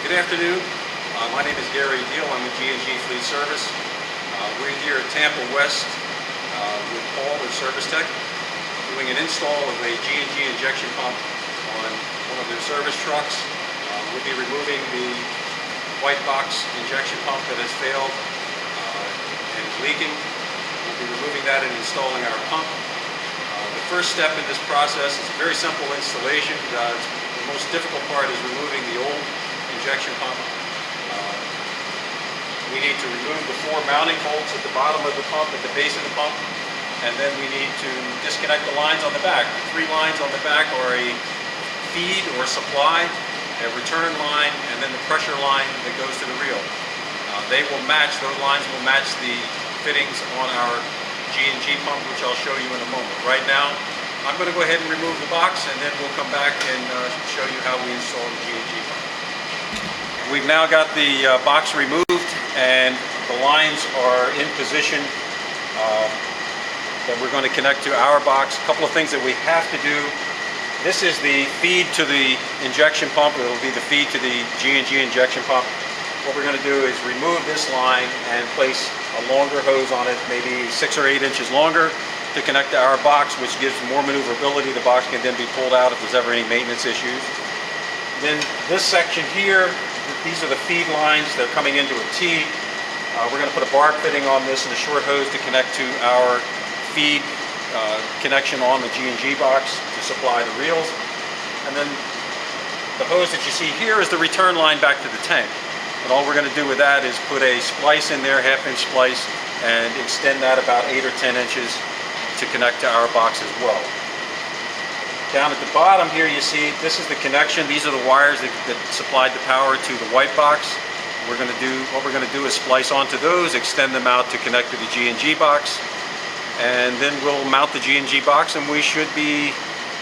Good afternoon. My name is Gary Deal. I'm with G&G Fleet Service. We're here at Tampa West with Paul, their service tech, doing an install of a G&G injection pump on one of their service trucks. We'll be removing the white box injection pump that has failed and is leaking. We'll be removing that and installing our pump. The first step in this process is a very simple installation. The most difficult part is removing the old injection pump. We need to remove the 4 mounting bolts at the bottom of the pump, at the base of the pump, and then we need to disconnect the lines on the back. The 3 lines on the back are a feed or supply, a return line, and then the pressure line that goes to the reel. Those lines will match the fittings on our G&G pump, which I'll show you in a moment. Right now, I'm going to go ahead and remove the box, and then we'll come back and show you how we install the G&G pump. We've now got the box removed, and the lines are in position that we're going to connect to our box. A couple of things that we have to do. This is the feed to the injection pump. It will be the feed to the G&G injection pump. What we're going to do is remove this line and place a longer hose on it, maybe 6 or 8 inches longer, to connect to our box, which gives more maneuverability. The box can then be pulled out if there's ever any maintenance issues. Then this section here, these are the feed lines. They're coming into a T. We're going to put a barb fitting on this and a short hose to connect to our feed connection on the G&G box to supply the reels. And then the hose that you see here is the return line back to the tank. And all we're going to do with that is put a splice in there, 1/2 inch splice, and extend that about 8 or 10 inches to connect to our box as well. Down at the bottom here you see this is the connection. These are the wires that supplied the power to the white box. What we're going to do is splice onto those, extend them out to connect to the G&G box, and then we'll mount the G&G box and we should be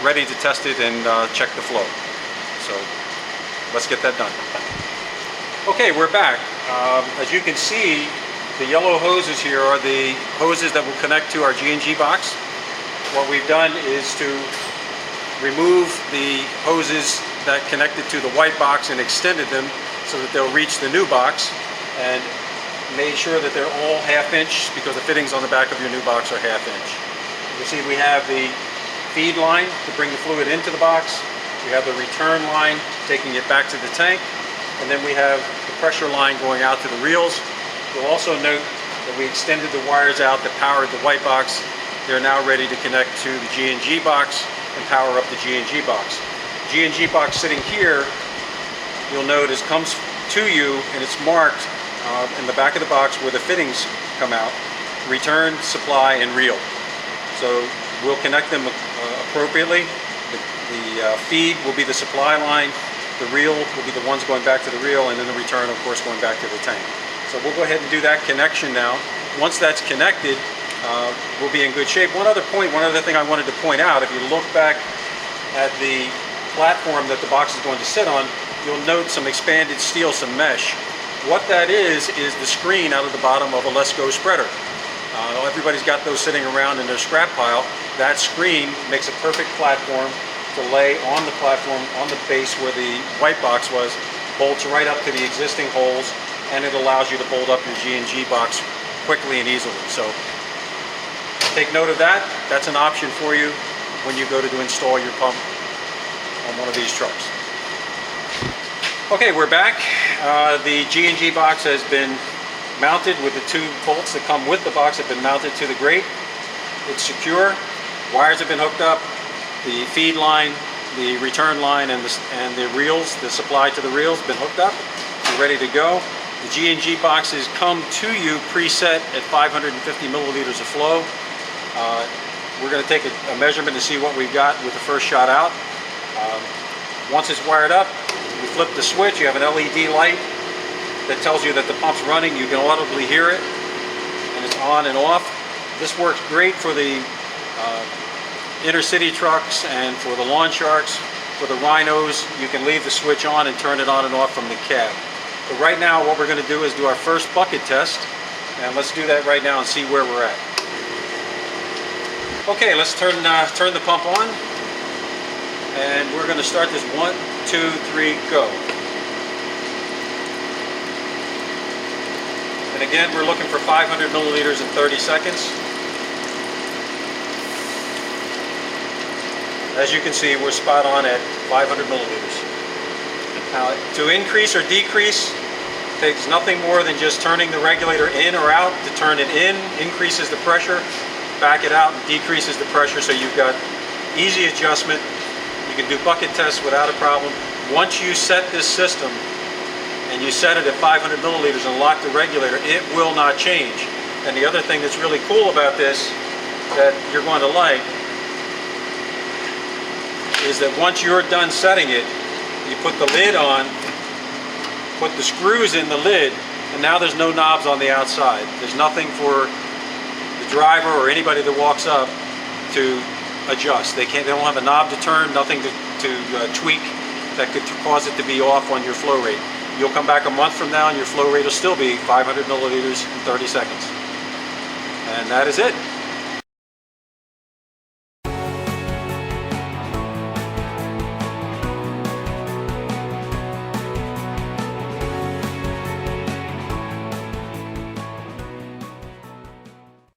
ready to test it and check the flow. So let's get that done. Okay, we're back. As you can see, the yellow hoses here are the hoses that will connect to our G&G box. What we've done is to remove the hoses that connected to the white box and extended them so that they'll reach the new box, and made sure that they're all 1/2 inch because the fittings on the back of your new box are 1/2 inch. You see we have the feed line to bring the fluid into the box. We have the return line taking it back to the tank, and then we have the pressure line going out to the reels. You'll also note that we extended the wires out that powered the white box. They're now ready to connect to the G&G box and power up the G&G box. G&G box sitting here, you'll notice, comes to you and it's marked in the back of the box where the fittings come out: return, supply, and reel. So we'll connect them appropriately. The feed will be the supply line, the reel will be the ones going back to the reel, and then the return, of course, going back to the tank. So we'll go ahead and do that connection now. Once that's connected, we'll be in good shape. One other thing I wanted to point out, if you look back at the platform that the box is going to sit on, you'll note some expanded steel, some mesh. What that is the screen out of the bottom of a Let's Go spreader. Everybody's got those sitting around in their scrap pile. That screen makes a perfect platform to lay on the platform, on the base where the white box was, bolts right up to the existing holes, and it allows you to bolt up your G&G box quickly and easily. So take note of that. That's an option for you when you go to install your pump on one of these trucks. Okay, we're back. The G&G box has been mounted with the 2 bolts that come with the box, have been mounted to the grate. It's secure. Wires have been hooked up. The feed line, the return line, and the reels, the supply to the reels, have been hooked up. You're ready to go. The G&G boxes come to you preset at 550 milliliters of flow. We're going to take a measurement to see what we've got with the first shot out. Once it's wired up, you flip the switch. You have an LED light that tells you that the pump's running. You can audibly hear it, and it's on and off. This works great for the intercity trucks and for the lawn sharks. For the rhinos, you can leave the switch on and turn it on and off from the cab. But right now, what we're going to do is do our first bucket test, and let's do that right now and see where we're at. Okay, let's turn the pump on, and we're going to start this 1, 2, 3, go. And again, we're looking for 500 milliliters in 30 seconds. As you can see, we're spot on at 500 milliliters. Now, to increase or decrease, takes nothing more than just turning the regulator in or out. To turn it in increases the pressure, back it out decreases the pressure, so you've got easy adjustment. You can do bucket tests without a problem. Once you set this system and you set it at 500 milliliters and lock the regulator, it will not change. And the other thing that's really cool about this that you're going to like is that once you're done setting it, you put the lid on, put the screws in the lid, and now there's no knobs on the outside. There's nothing for the driver or anybody that walks up to adjust. They don't have a knob to turn, nothing to tweak that could cause it to be off on your flow rate. You'll come back a month from now and your flow rate will still be 500 milliliters in 30 seconds. And that is it.